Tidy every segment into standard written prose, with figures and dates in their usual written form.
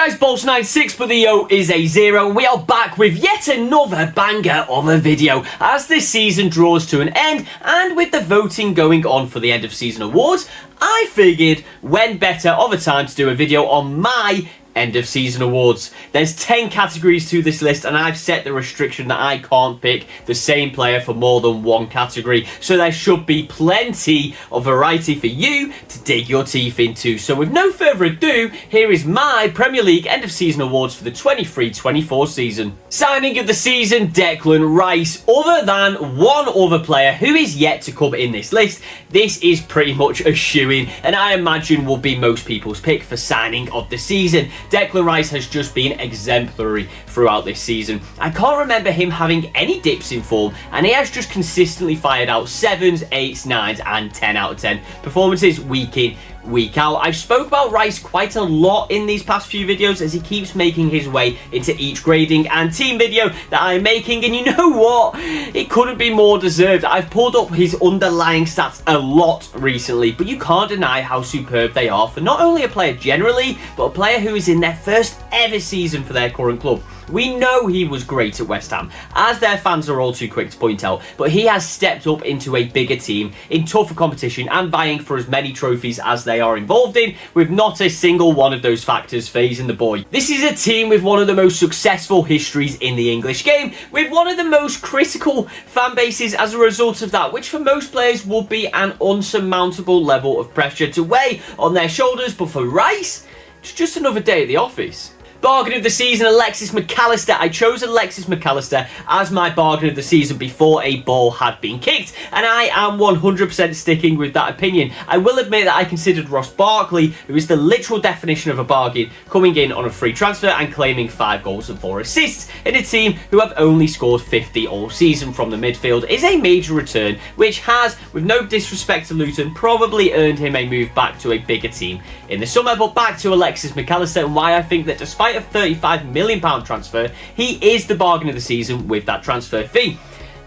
Guys, Bolts96, but the O is a 0, and we are back with yet another banger of a video as this season draws to an end, and with the voting going on for the end of season awards, I figured when better of a time to do a video on my end of season awards. There's 10 categories to this list, and I've set the restriction that I can't pick the same player for more than one category, so there should be plenty of variety for you to dig your teeth into. So with no further ado, here is my Premier League end of season awards for the 23-24 season. Signing of the season, Declan Rice. Other than one other player who is yet to come in this list, this is pretty much a shoo-in, and I imagine will be most people's pick for signing of the season. Declan Rice has just been exemplary throughout this season. I can't remember him having any dips in form, and he has just consistently fired out 7s, 8s, 9s and 10 out of 10 performances week in, week out. I've spoke about Rice quite a lot in these past few videos as he keeps making his way into each grading and team video that I'm making, and you know what? It couldn't be more deserved. I've pulled up his underlying stats a lot recently, but you can't deny how superb they are for not only a player generally, but a player who is in their first ever season for their current club. We know he was great at West Ham, as their fans are all too quick to point out, but he has stepped up into a bigger team in tougher competition and vying for as many trophies as they are involved in, with not a single one of those factors fazing the boy. This is a team with one of the most successful histories in the English game, with one of the most critical fan bases as a result of that, which for most players would be an unsurmountable level of pressure to weigh on their shoulders, but for Rice, it's just another day at the office. Bargain of the season, Alexis Mac Allister. I chose Alexis Mac Allister as my bargain of the season before a ball had been kicked, and I am 100% sticking with that opinion. I will admit that I considered Ross Barkley, who is the literal definition of a bargain, coming in on a free transfer and claiming 5 goals and 4 assists in a team who have only scored 50 all season from the midfield, is a major return, which has, with no disrespect to Luton, probably earned him a move back to a bigger team in the summer. But back to Alexis Mac Allister and why I think that despite a £35 million transfer, he is the bargain of the season with that transfer fee.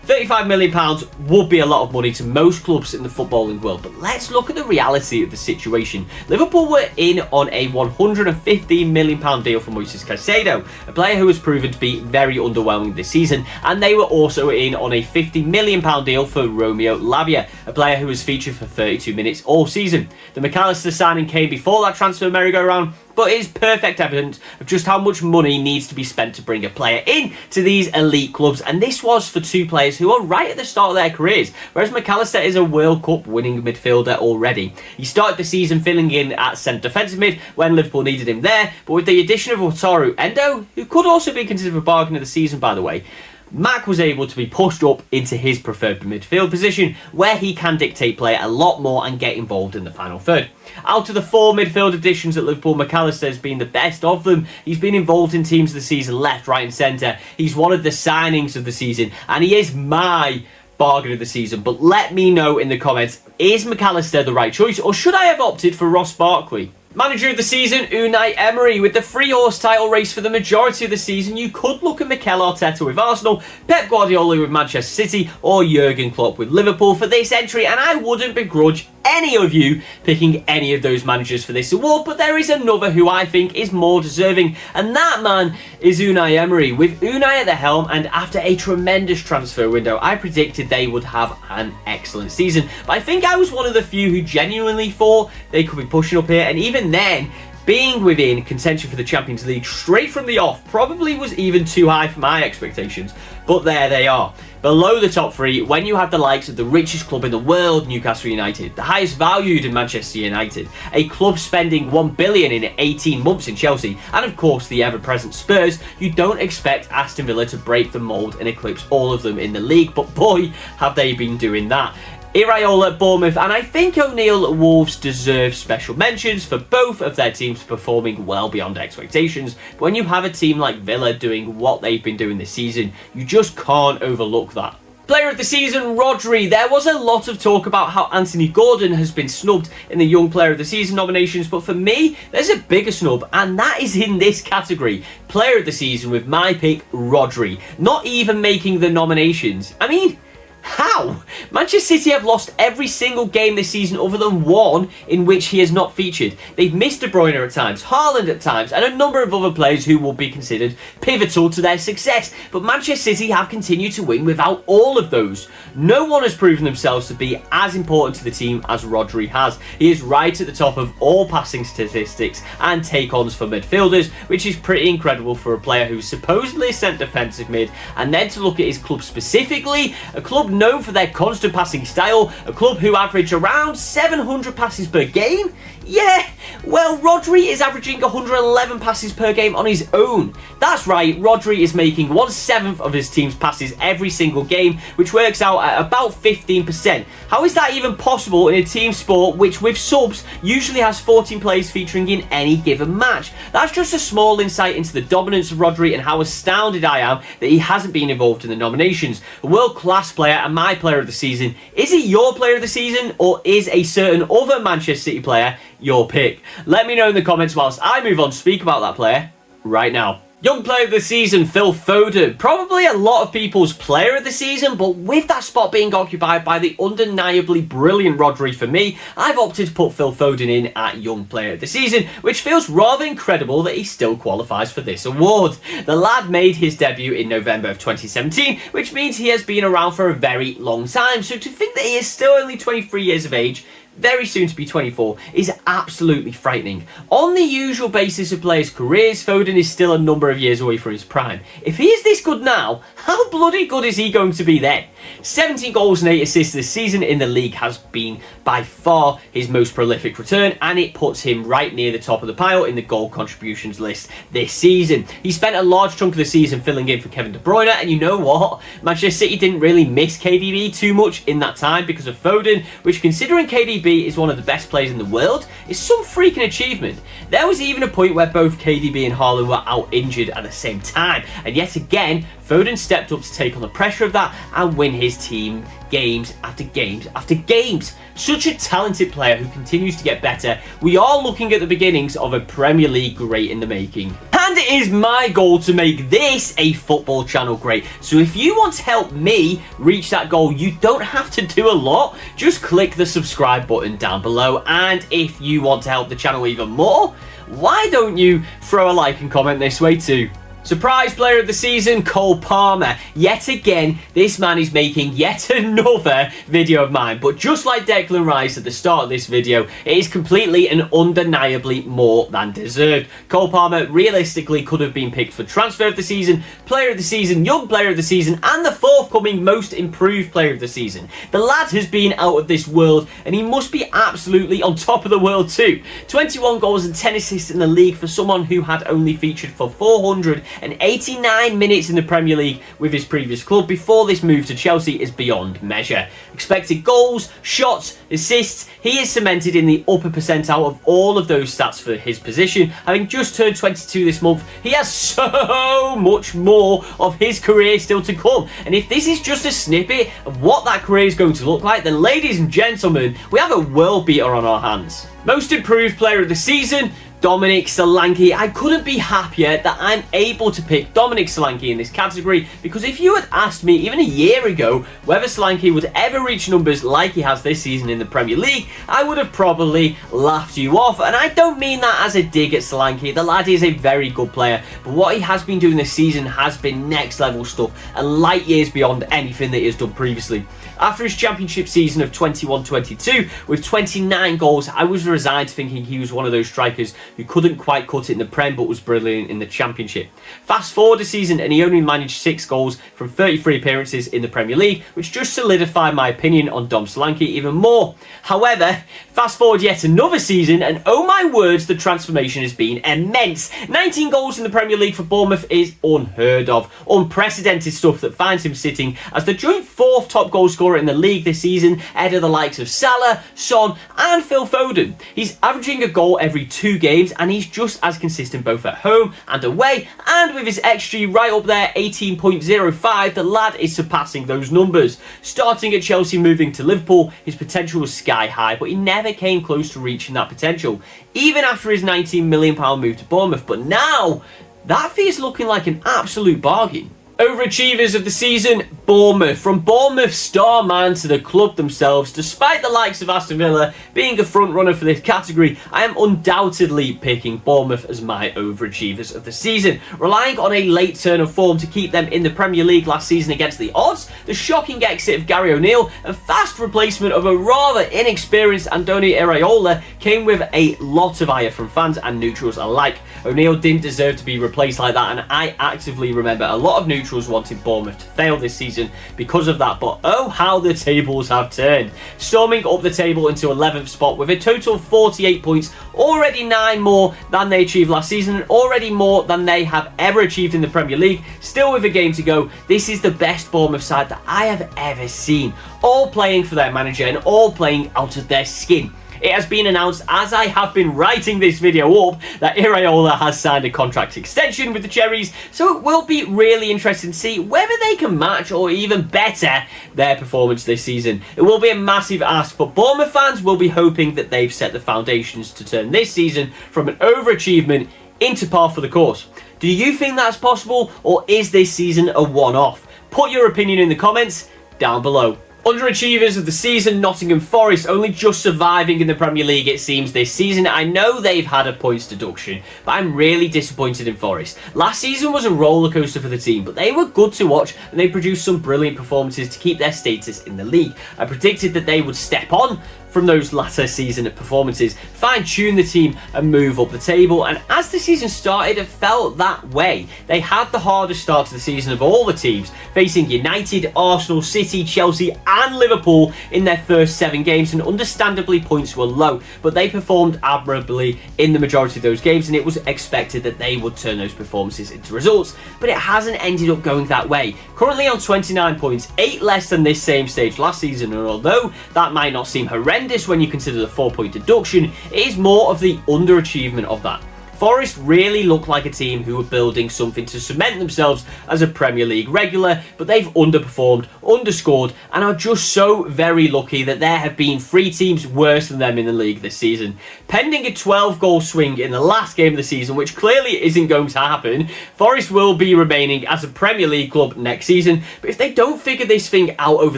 £35 million would be a lot of money to most clubs in the footballing world, but let's look at the reality of the situation. Liverpool were in on a £115 million deal for Moises Caicedo, a player who has proven to be very underwhelming this season, and they were also in on a £50 million deal for Romeo Lavia, a player who has featured for 32 minutes all season. The Mac Allister signing came before that transfer merry-go-round, but it is perfect evidence of just how much money needs to be spent to bring a player in to these elite clubs, and this was for two players who are right at the start of their careers, whereas Mac Allister is a World Cup winning midfielder already. He started the season filling in at centre defensive mid when Liverpool needed him there, but with the addition of Wataru Endo, who could also be considered a bargain of the season by the way, Mac was able to be pushed up into his preferred midfield position, where he can dictate play a lot more and get involved in the final third. Out of the 4 midfield additions at Liverpool, Mac Allister has been the best of them. He's been involved in teams of the season left, right and centre. He's one of the signings of the season, and he is my bargain of the season. But let me know in the comments, is Mac Allister the right choice, or should I have opted for Ross Barkley? Manager of the season, Unai Emery. With the 3-horse title race for the majority of the season, you could look at Mikel Arteta with Arsenal, Pep Guardiola with Manchester City, or Jurgen Klopp with Liverpool for this entry, and I wouldn't begrudge any of you picking any of those managers for this award, but there is another who I think is more deserving, and that man is Unai Emery. With Unai at the helm, and after a tremendous transfer window, I predicted they would have an excellent season, but I think I was one of the few who genuinely thought they could be pushing up here, and even then, being within contention for the Champions League straight from the off probably was even too high for my expectations, but there they are. Below the top 3, when you have the likes of the richest club in the world, Newcastle United, the highest valued in Manchester United, a club spending £1 billion in 18 months in Chelsea, and of course the ever-present Spurs, you don't expect Aston Villa to break the mould and eclipse all of them in the league, but boy, have they been doing that. Iraola at Bournemouth, and I think O'Neill at Wolves deserve special mentions for both of their teams performing well beyond expectations. But when you have a team like Villa doing what they've been doing this season, you just can't overlook that. Player of the season, Rodri. There was a lot of talk about how Anthony Gordon has been snubbed in the Young Player of the Season nominations, but for me, there's a bigger snub, and that is in this category. Player of the season with my pick, Rodri. Not even making the nominations. I mean, How? Manchester City have lost every single game this season other than one in which he has not featured. They've missed De Bruyne at times, Haaland at times, and a number of other players who will be considered pivotal to their success. But Manchester City have continued to win without all of those. No one has proven themselves to be as important to the team as Rodri has. He is right at the top of all passing statistics and take-ons for midfielders, which is pretty incredible for a player who's supposedly a centre defensive mid. And then to look at his club specifically, a club known for their constant passing style, a club who average around 700 passes per game. Yeah, well, Rodri is averaging 111 passes per game on his own. That's right, Rodri is making 1/7 of his team's passes every single game, which works out at about 15%. How is that even possible in a team sport which, with subs, usually has 14 players featuring in any given match? That's just a small insight into the dominance of Rodri and how astounded I am that he hasn't been involved in the nominations. A world-class player and my player of the season. Is he your player of the season, or is a certain other Manchester City player your pick? Let me know in the comments whilst I move on to speak about that player right now. Young player of the season, Phil Foden. Probably a lot of people's player of the season, but with that spot being occupied by the undeniably brilliant Rodri for me, I've opted to put Phil Foden in at young player of the season, which feels rather incredible that he still qualifies for this award. The lad made his debut in November of 2017, which means he has been around for a very long time, so to think that he is still only 23 years of age, very soon to be 24, is absolutely frightening. On the usual basis of players' careers, Foden is still a number of years away from his prime. If he is this good now, how bloody good is he going to be then? 17 goals and 8 assists this season in the league has been by far his most prolific return, and it puts him right near the top of the pile in the goal contributions list this season. He spent a large chunk of the season filling in for Kevin De Bruyne, and you know what? Manchester City didn't really miss KDB too much in that time because of Foden, which, considering KDB is one of the best players in the world, is some freaking achievement. There was even a point where both KDB and Haaland were out injured at the same time, and yet again Foden stepped up to take on the pressure of that and win his team games after games after games. Such a talented player who continues to get better. We are looking at the beginnings of a Premier League great in the making. And it is my goal to make this a football channel great. So if you want to help me reach that goal, you don't have to do a lot. Just click the subscribe button down below. And if you want to help the channel even more, why don't you throw a like and comment this way too? Surprise player of the season, Cole Palmer. Yet again, this man is making yet another video of mine. But just like Declan Rice at the start of this video, it is completely and undeniably more than deserved. Cole Palmer realistically could have been picked for transfer of the season, player of the season, young player of the season, and the forthcoming most improved player of the season. The lad has been out of this world, and he must be absolutely on top of the world too. 21 goals and 10 assists in the league for someone who had only featured for 489 minutes in the Premier League with his previous club before this move to Chelsea is beyond measure. Expected goals, shots, assists, he is cemented in the upper percentile of all of those stats for his position. Having just turned 22 this month, he has so much more of his career still to come. And if this is just a snippet of what that career is going to look like, then ladies and gentlemen, we have a world beater on our hands. Most improved player of the season, Dominic Solanke. I couldn't be happier that I'm able to pick Dominic Solanke in this category, because if you had asked me even a year ago whether Solanke would ever reach numbers like he has this season in the Premier League, I would have probably laughed you off. And I don't mean that as a dig at Solanke. The lad is a very good player, but what he has been doing this season has been next level stuff and light years beyond anything that he has done previously. After his championship season of 21-22 with 29 goals, I was resigned to thinking he was one of those strikers who couldn't quite cut it in the Prem but was brilliant in the Championship. Fast forward a season and he only managed 6 goals from 33 appearances in the Premier League, which just solidified my opinion on Dom Solanke even more. However, fast forward yet another season and oh my words, the transformation has been immense. 19 goals in the Premier League for Bournemouth is unheard of. Unprecedented stuff that finds him sitting as the joint 4th top goal scorer in the league this season, ahead of the likes of Salah, Son and Phil Foden. He's averaging a goal every 2 games and he's just as consistent both at home and away, and with his XG right up there, 18.05, the lad is surpassing those numbers. Starting at Chelsea, moving to Liverpool, his potential was sky high, but he never came close to reaching that potential, even after his £19 million move to Bournemouth. But now, that fee is looking like an absolute bargain. Overachievers of the season, Bournemouth. From Bournemouth's star man to the club themselves, despite the likes of Aston Villa being a front runner for this category, I am undoubtedly picking Bournemouth as my overachievers of the season. Relying on a late turn of form to keep them in the Premier League last season against the odds, the shocking exit of Gary O'Neill and fast replacement of a rather inexperienced Andoni Iraola came with a lot of ire from fans and neutrals alike. O'Neill didn't deserve to be replaced like that, and I actively remember a lot of neutrals wanted Bournemouth to fail this season because of that, but oh how the tables have turned. Storming up the table into 11th spot with a total of 48 points, already 9 more than they achieved last season and already more than they have ever achieved in the Premier League. Still with a game to go, this is the best Bournemouth side that I have ever seen, all playing for their manager and all playing out of their skin. It has been announced as I have been writing this video up that Iraola has signed a contract extension with the Cherries, so it will be really interesting to see whether they can match or even better their performance this season. It will be a massive ask, but Bournemouth fans will be hoping that they've set the foundations to turn this season from an overachievement into par for the course. Do you think that's possible, or is this season a one-off? Put your opinion in the comments down below. Underachievers of the season, Nottingham Forest, only just surviving in the Premier League it seems this season. I know they've had a points deduction, but I'm really disappointed in Forest. Last season was a rollercoaster for the team, but they were good to watch and they produced some brilliant performances to keep their status in the league. I predicted that they would step on from those latter season performances, fine-tune the team and move up the table, and as the season started it felt that way. They had the hardest start to the season of all the teams, facing United, Arsenal, City, Chelsea and Liverpool in their first 7 games, and understandably points were low, but they performed admirably in the majority of those games and it was expected that they would turn those performances into results, but it hasn't ended up going that way. Currently on 29 points, 8 less than this same stage last season, and although that might not seem horrendous when you consider the 4-point deduction, it is more of the underachievement of that. Forest really look like a team who are building something to cement themselves as a Premier League regular, but they've underperformed, underscored, and are just so very lucky that there have been 3 teams worse than them in the league this season. Pending a 12-goal swing in the last game of the season, which clearly isn't going to happen, Forest will be remaining as a Premier League club next season, but if they don't figure this thing out over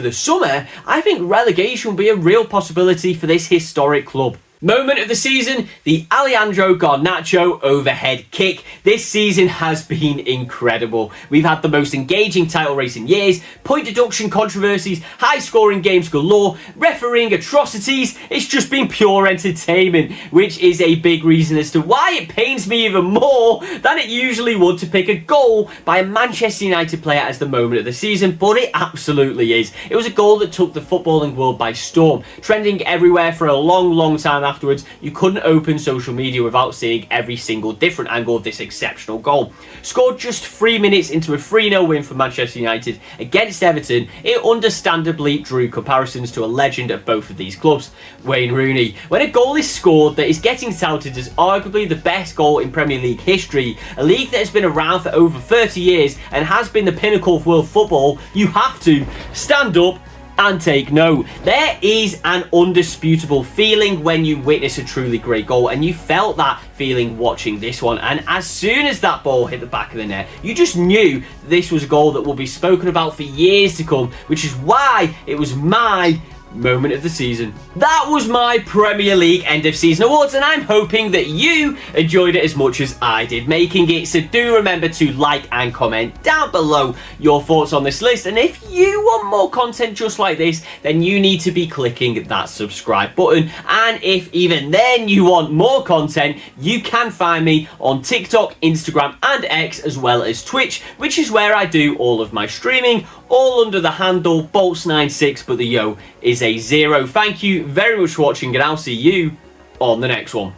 the summer, I think relegation will be a real possibility for this historic club. Moment of the season, the Alejandro Garnacho overhead kick. This season has been incredible. We've had the most engaging title race in years, point deduction controversies, high scoring games galore, refereeing atrocities. It's just been pure entertainment, which is a big reason as to why it pains me even more than it usually would to pick a goal by a Manchester United player as the moment of the season, but it absolutely is. It was a goal that took the footballing world by storm, trending everywhere for a long time afterwards. You couldn't open social media without seeing every single different angle of this exceptional goal. Scored just 3 minutes into a 3-0 win for Manchester United against Everton, it understandably drew comparisons to a legend of both of these clubs, Wayne Rooney. When a goal is scored that is getting touted as arguably the best goal in Premier League history, a league that has been around for over 30 years and has been the pinnacle of world football, you have to stand up and take note. There is an undisputable feeling when you witness a truly great goal, and you felt that feeling watching this one, and as soon as that ball hit the back of the net, you just knew this was a goal that will be spoken about for years to come, which is why it was my moment of the season. That was my Premier League end of season awards, and I'm hoping that you enjoyed it as much as I did making it, so do remember to like and comment down below your thoughts on this list, and if you want more content just like this, then you need to be clicking that subscribe button, and if even then you want more content, you can find me on TikTok, Instagram and X, as well as Twitch, which is where I do all of my streaming, all under the handle Bolts96, but the yo is a 0. Thank you very much for watching, and I'll see you on the next one.